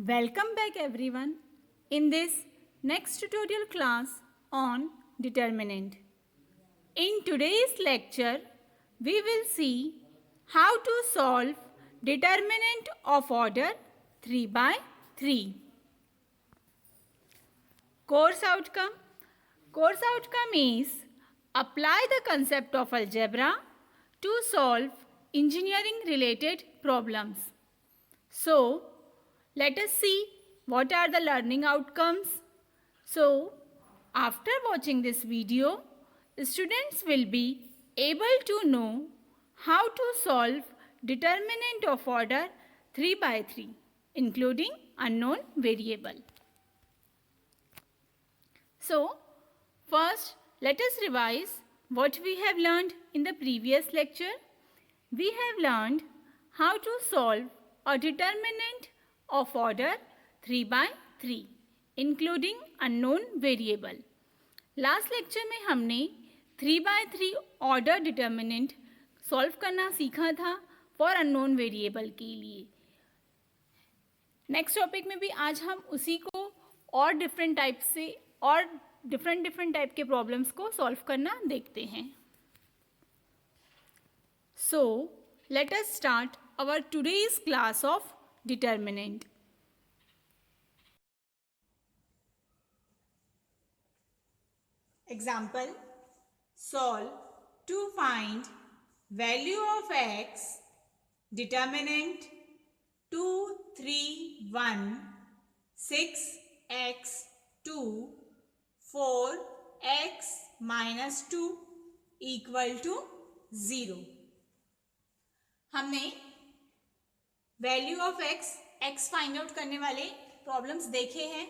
Welcome back everyone in this next tutorial class on determinant. In today's lecture, we will see how to solve determinant of order 3 by 3. Course outcome. Course outcome is apply the concept of algebra to solve engineering related problems. So, let us see what are the learning outcomes. So, after watching this video, students will be able to know how to solve determinant of order 3 by 3, including unknown variable. So, first let us revise what we have learned in the previous lecture. We have learned how to solve a determinant of order 3 by 3, including unknown variable. Last lecture में हमने 3 by 3 order determinant solve करना सीखा था for unknown variable के लिए. Next topic में भी आज हम उसी को और डिफरेंट टाइप से और डिफरेंट टाइप के प्रॉब्लम्स को सॉल्व करना देखते हैं. So let us start our today's class of determinant. Example, solve to find value of x, determinant 2, 3, 1, 6x, 2, 4x minus 2 equal to 0. हमने value of x find out करने वाले problems देखे हैं,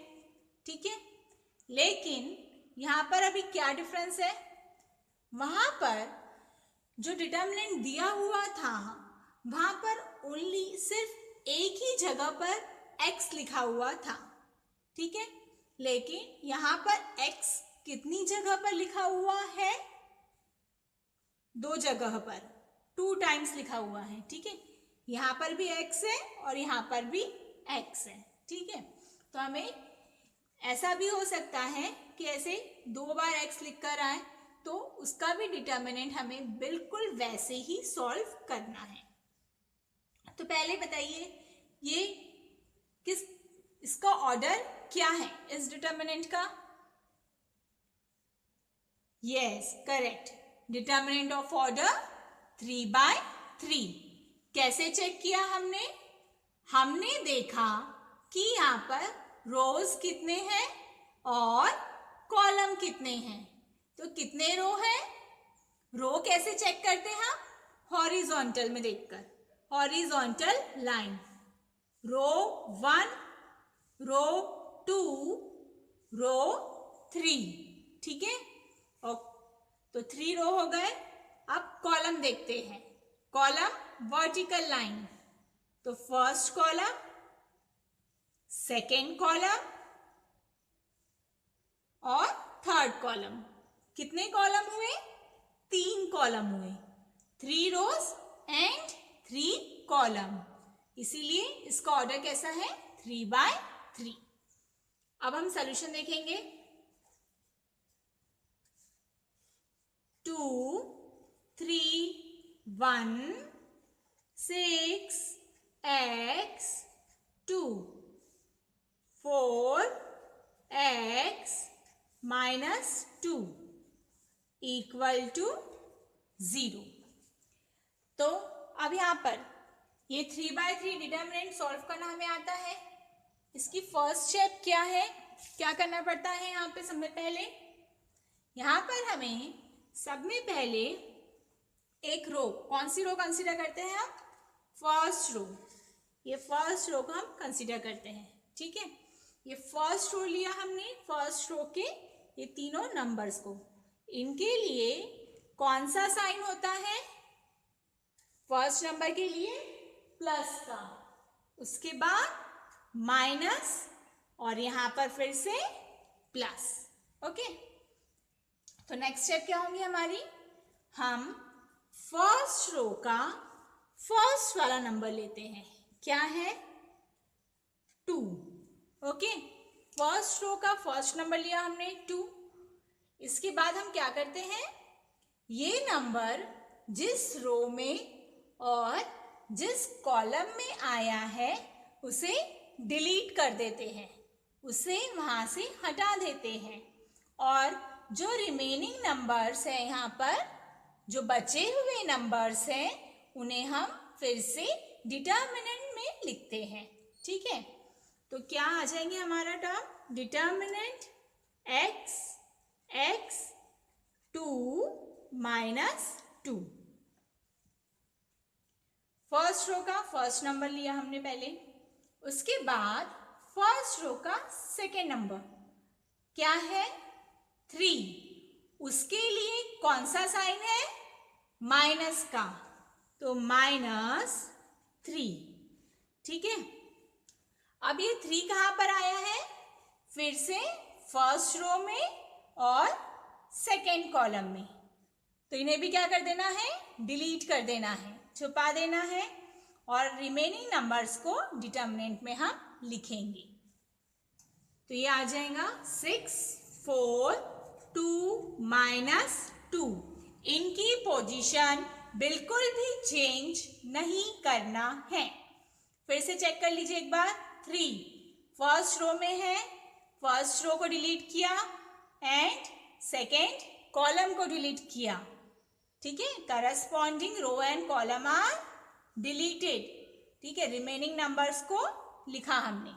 ठीक है. लेकिन यहाँ पर अभी क्या डिफरेंस है, वहाँ पर जो डिटर्मिनेंट दिया हुआ था वहाँ पर ओनली सिर्फ एक ही जगह पर एक्स लिखा हुआ था, ठीक है. लेकिन यहाँ पर एक्स कितनी जगह पर लिखा हुआ है, 2 जगह पर 2 टाइम्स लिखा हुआ है, ठीक है. यहाँ पर भी x है और यहाँ पर भी x है, ठीक है. तो हमें ऐसा भी हो सकता है कि ऐसे 2 बार x लिख कर आए तो उसका भी डिटर्मिनेंट हमें बिल्कुल वैसे ही सॉल्व करना है. तो पहले बताइए ये इसका ऑर्डर क्या है इस डिटर्मिनेंट का. Yes, correct, determinant of order 3 by 3. कैसे चेक किया हमने देखा कि यहाँ पर रोज कितने हैं और कॉलम कितने हैं. तो कितने रो हैं, रो कैसे चेक करते हैं हम, हॉरिजॉन्टल में देखकर, हॉरिजॉन्टल लाइन, रो 1, रो 2, रो 3, ठीक है. और तो 3 रो हो गए. अब कॉलम देखते हैं, कॉलम वर्टिकल लाइन, तो फर्स्ट कॉलम, सेकेंड कॉलम और थर्ड कॉलम. कितने कॉलम हुए, 3 कॉलम हुए, 3 रोज एंड 3 कॉलम. इसीलिए इसका ऑर्डर कैसा है, 3 by 3. अब हम सॉल्यूशन देखेंगे. 2, 3, 1, 6x, 2, 4x minus 2 equal to 0. तो अब यहाँ पर ये 3 by 3 डिटर्मिनेंट सॉल्व करना हमें आता है. इसकी फर्स्ट स्टेप क्या है, क्या करना पड़ता है यहाँ पे. सबसे पहले यहाँ पर हमें सब में पहले एक रो, कौन सी रो कंसीडर करते हैं आप, फर्स्ट रो. ये फर्स्ट रो को हम कंसीडर करते हैं, ठीक है. ये फर्स्ट रो लिया हमने, फर्स्ट रो के ये तीनों नंबर्स को, इनके लिए कौन सा साइन होता है, फर्स्ट नंबर के लिए प्लस का, उसके बाद माइनस और यहाँ पर फिर से प्लस. ओके, तो नेक्स्ट स्टेप क्या होंगी हमारी, हम फर्स्ट रो का फर्स्ट वाला नंबर लेते हैं. क्या है, 2। ओके, फर्स्ट रो का फर्स्ट नंबर लिया हमने 2। इसके बाद हम क्या करते हैं, ये नंबर जिस रो में और जिस कॉलम में आया है उसे डिलीट कर देते हैं, उसे वहां से हटा देते हैं, और जो रिमेनिंग नंबर्स हैं यहाँ पर, जो बचे हुए नंबर्स हैं, उन्हें हम फिर से डिटर्मिनेंट में लिखते हैं। ठीक है, तो क्या आ जाएंगे हमारा term, determinant x 2 minus 2। First row का फर्स्ट नंबर लिया हमने पहले, उसके बाद फर्स्ट रो का सेकेंड नंबर क्या है, 3। उसके लिए कौन सा साइन है, माइनस का, तो -3। ठीक है, अब ये 3 कहाँ पर आया है, फिर से फर्स्ट रो में और सेकेंड कॉलम में, तो इन्हें भी क्या कर देना है, डिलीट कर देना है, छुपा देना है, और रिमेनिंग नंबर्स को डिटर्मिनेंट में हम लिखेंगे। तो ये आ जाएगा 6 4 2 -2। इनकी पोजीशन बिल्कुल भी चेंज नहीं करना है। फिर से चेक कर लीजिए एक बार, 3 फर्स्ट रो में है, फर्स्ट रो को डिलीट किया एंड सेकेंड कॉलम को डिलीट किया। ठीक है, corresponding row and column are deleted. ठीक है, रिमेनिंग नंबर्स को लिखा हमने।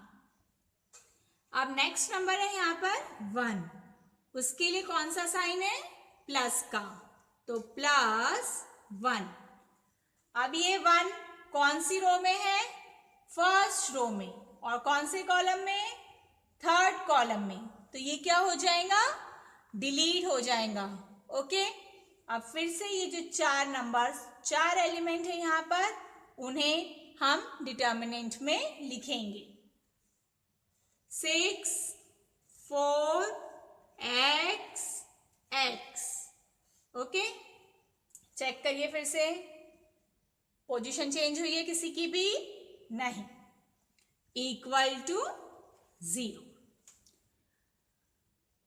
अब नेक्स्ट नंबर है यहाँ पर 1, उसके लिए कौन सा साइन है, प्लस का, तो +1। अब ये 1 कौन सी रो में है, फर्स्ट रो में, और कौन से कॉलम में, थर्ड कॉलम में, तो ये क्या हो जाएगा, डिलीट हो जाएगा। ओके, अब फिर से ये जो 4 नंबर्स, 4 एलिमेंट है यहाँ पर, उन्हें हम डिटर्मिनेंट में लिखेंगे। 6 4 x। ओके, चेक करिए फिर से, पोजीशन चेंज हुई है किसी की भी नहीं, = 0।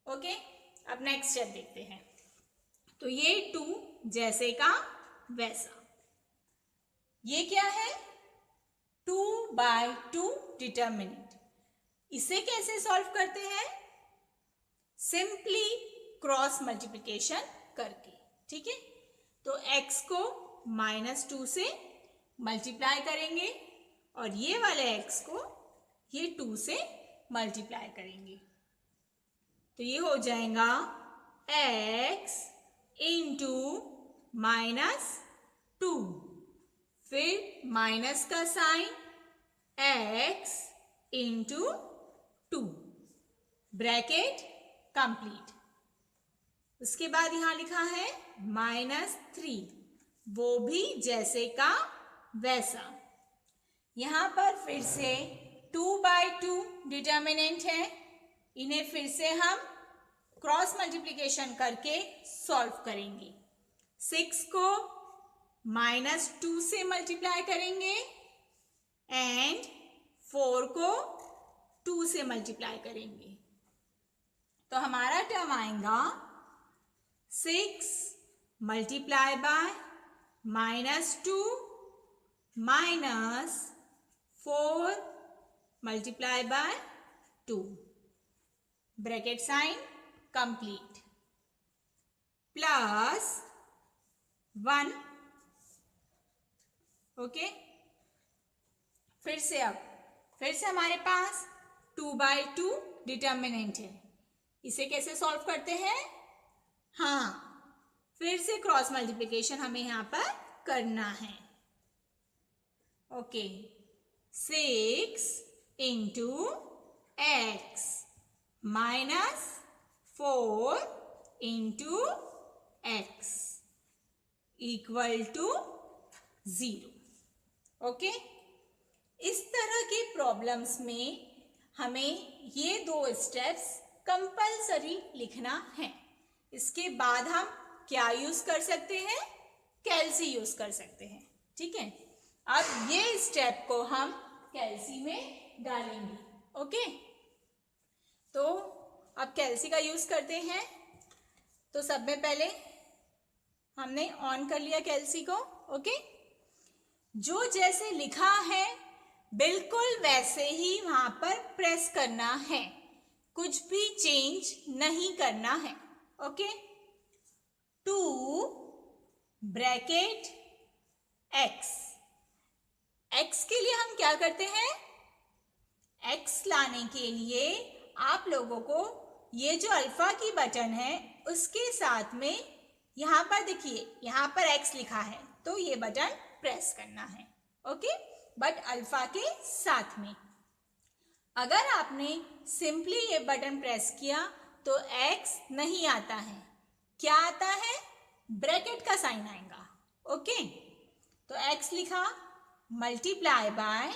ओके, अब नेक्स्ट स्टेप देखते हैं। तो ये 2 जैसे का वैसा, ये क्या है, 2/2 डिटर्मिनेंट। इसे कैसे सॉल्व करते हैं, सिंपली क्रॉस मल्टीप्लिकेशन करके। ठीक है, तो x को -2 से मल्टीप्लाई करेंगे और ये वाले x को ये 2 से मल्टीप्लाई करेंगे, तो ये हो जाएगा x × -2, फिर माइनस का साइन, x × 2, ब्रैकेट कंप्लीट। उसके बाद यहां लिखा है -3, वो भी जैसे का वैसा। यहां पर फिर से 2/2 डिटर्मिनेंट है, इन्हें फिर से हम क्रॉस मल्टीप्लिकेशन करके सॉल्व करेंगे। 6 को -2 से मल्टीप्लाई करेंगे एंड 4 को 2 से मल्टीप्लाई करेंगे, तो हमारा टर्म आएगा 6 multiply by -2 -4 multiply by 2, bracket sign complete, +1। Okay, फिर से हमारे पास 2/2 डिटर्मिनेंट है, इसे कैसे सॉल्व करते हैं, हाँ, फिर से क्रॉस मल्टीप्लिकेशन हमें यहाँ पर करना है। Okay, 6 × x -4 × x = 0। ओके, इस तरह के प्रॉब्लम्स में हमें ये 2 स्टेप्स कंपल्सरी लिखना है। इसके बाद हम क्या यूज कर सकते हैं, कैल्सी यूज कर सकते हैं। ठीक है, अब ये स्टेप को हम कैल्सी में डालेंगे। ओके, तो अब कैल्सी का यूज करते हैं। तो सब में पहले हमने ऑन कर लिया कैल्सी को। ओके, जो जैसे लिखा है बिल्कुल वैसे ही वहां पर प्रेस करना है, कुछ भी चेंज नहीं करना है। ओके, 2 ब्रैकेट x, x के लिए हम क्या करते हैं, x लाने के लिए आप लोगों को ये जो अल्फा की बटन है उसके साथ में यहां पर देखिए, यहां पर x लिखा है तो ये बटन प्रेस करना है। ओके, बट अल्फा के साथ में। अगर आपने सिंपली ये बटन प्रेस किया तो x नहीं आता है, क्या आता है, ब्रैकेट का साइन आएगा। ओके, तो x लिखा, मल्टीप्लाई बाय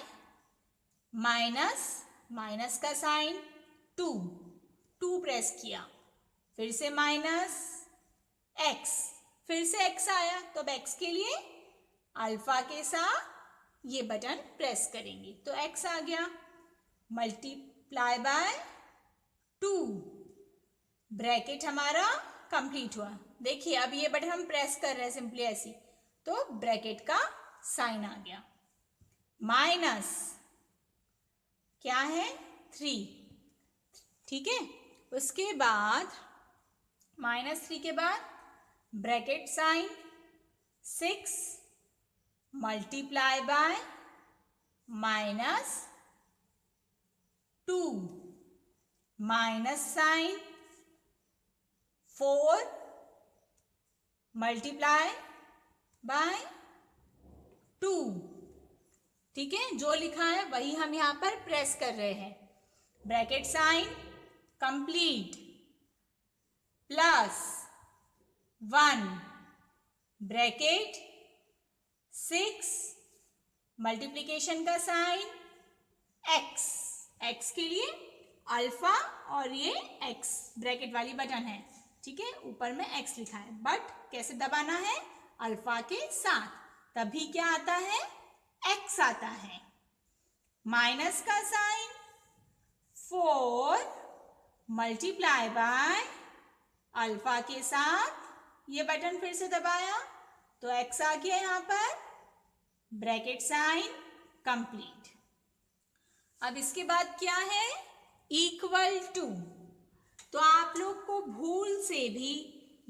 माइनस, माइनस का साइन 2, 2 प्रेस किया, फिर से माइनस x, फिर से x आया, तो अब x के लिए अल्फा के साथ ये बटन प्रेस करेंगे तो x आ गया, मल्टीप्लाई बाय 2, ब्रैकेट हमारा कंप्लीट हुआ। देखिए अब ये बटन हम प्रेस कर रहे हैं सिंपली ऐसी, तो ब्रैकेट का साइन आ गया, माइनस क्या है 3, ठीक है। उसके बाद -3 के बाद bracket sign 6 multiply by -2, minus sign 4 multiply by 2, ठीक है। जो लिखा है वही हम यहाँ पर प्रेस कर रहे हैं, bracket sign complete plus 1 bracket 6 multiplication का साइन x, x के लिए अल्फा और ये x ब्रैकेट वाली बटन है, ठीक है, ऊपर में x लिखा है, बट कैसे दबाना है, अल्फा के साथ, तभी क्या आता है, x आता है, माइनस का साइन 4 मल्टीप्लाई बाय अल्फा के साथ ये बटन फिर से दबाया तो x आ गया यहां पर, ब्रैकेट साइन कंप्लीट। अब इसके बाद क्या है, इक्वल टू, तो आप लोग को भूल से भी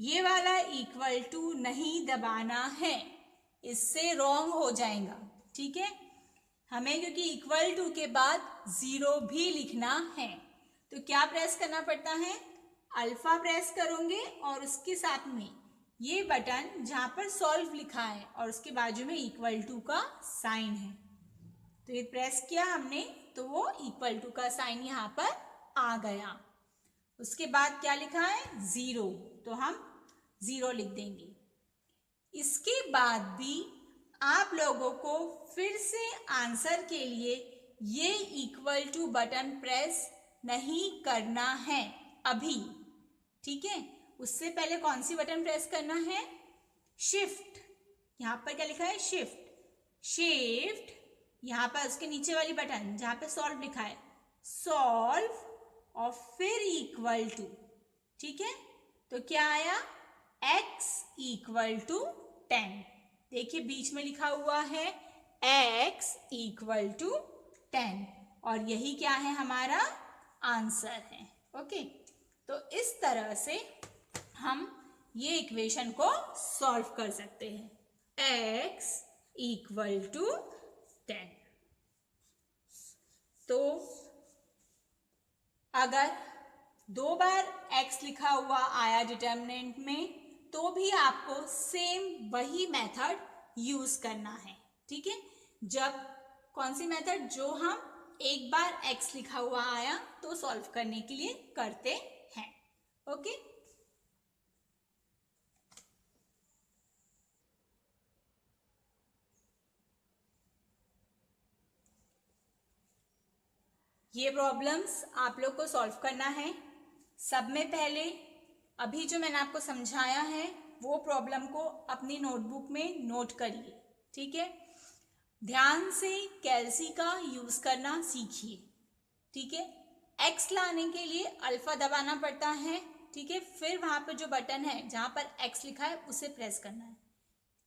ये वाला इक्वल टू नहीं दबाना है, इससे रॉन्ग हो जाएगा, ठीक है। हमें क्योंकि इक्वल टू के बाद 0 भी लिखना है तो क्या प्रेस करना पड़ता है, अल्फा प्रेस करोगे और उसके साथ में ये बटन जहां पर सॉल्व लिखा है और उसके बाजू में इक्वल टू का साइन है, तो ये प्रेस किया हमने तो वो इक्वल टू का साइन यहाँ पर आ गया। उसके बाद क्या लिखा है, 0, तो हम 0 लिख देंगे। इसके बाद भी आप लोगों को फिर से आंसर के लिए ये इक्वल टू बटन प्रेस नहीं करना है अभी, ठीक है। उससे पहले कौन सी बटन प्रेस करना है, शिफ्ट, यहाँ पर क्या लिखा है, शिफ्ट, शिफ्ट, यहाँ पर उसके नीचे वाली बटन जहाँ पे सॉल्व लिखा है, सॉल्व और फिर इक्वल टू, ठीक है। तो क्या आया, x इक्वल टू 10, देखिए बीच में लिखा हुआ है x इक्वल टू 10 और यही क्या है, हमारा आंसर है। ओके, तो इस तरह से हम ये इक्वेशन को सॉल्व कर सकते हैं, x इक्वल टू 10। तो अगर 2 बार x लिखा हुआ आया डिटर्मिनेंट में तो भी आपको सेम वही मेथड यूज करना है, ठीक है। जब कौन सी मेथड, जो हम एक बार x लिखा हुआ आया तो सॉल्व करने के लिए करते हैं। ओके, ये प्रॉब्लम्स आप लोग को सॉल्व करना है। सब में पहले अभी जो मैंने आपको समझाया है वो प्रॉब्लम को अपनी नोटबुक में नोट करिए, ठीक है। ध्यान से कैल्सी का यूज करना सीखिए, ठीक है। एक्स लाने के लिए अल्फा दबाना पड़ता है, ठीक है, फिर वहां पर जो बटन है जहां पर एक्स लिखा है उसे प्रेस करना है।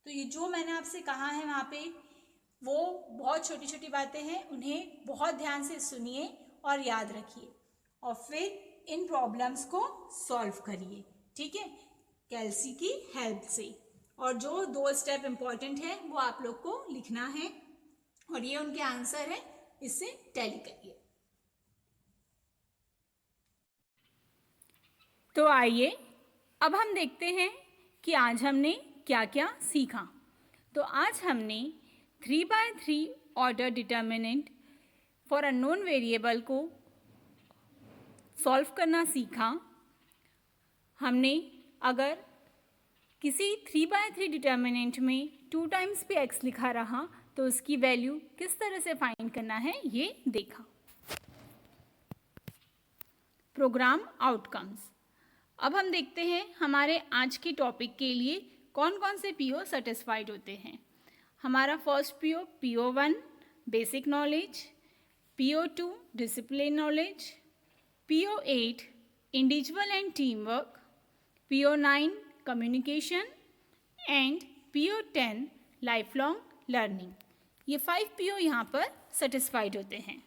तो ये जो मैंने आपसे कहा है वहां पे वो बहुत छोटी छोटी बातें हैं, उन्हें बहुत ध्यान से सुनिए और याद रखिए और फिर इन प्रॉब्लम्स को सॉल्व करिए, ठीक है, कैल्सी की हेल्प से। और जो 2 स्टेप इंपॉर्टेंट है वो आप लोग को लिखना है और ये उनके आंसर है, इससे टैली करिए। तो आइए अब हम देखते हैं कि आज हमने क्या क्या सीखा। तो आज हमने 3x3 order determinant for unknown variable को सॉल्व करना सीखा। हमने अगर किसी 3x3 डिटर्मिनेंट में 2 टाइम्स भी x लिखा रहा तो उसकी वैल्यू किस तरह से फाइंड करना है ये देखा। Program outcomes. अब हम देखते हैं हमारे आज के टॉपिक के लिए कौन कौन से पीओ सेटिस्फाइड होते हैं। हमारा first PO PO1 basic knowledge, PO2 discipline knowledge, PO8 individual and team work, PO9 communication and PO10 life long learning. ये 5 PO यहाँ पर सेटिस्फाइड होते हैं।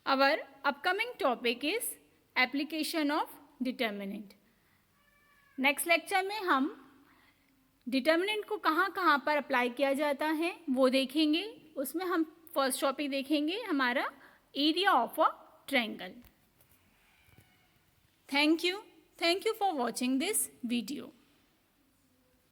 Our upcoming topic is application of determinant. Next lecture में हम determinant को कहाँ कहाँ पर अप्लाई किया जाता है वो देखेंगे। उसमें हम फर्स्ट टॉपिक देखेंगे हमारा area of a triangle. Thank you for watching this video.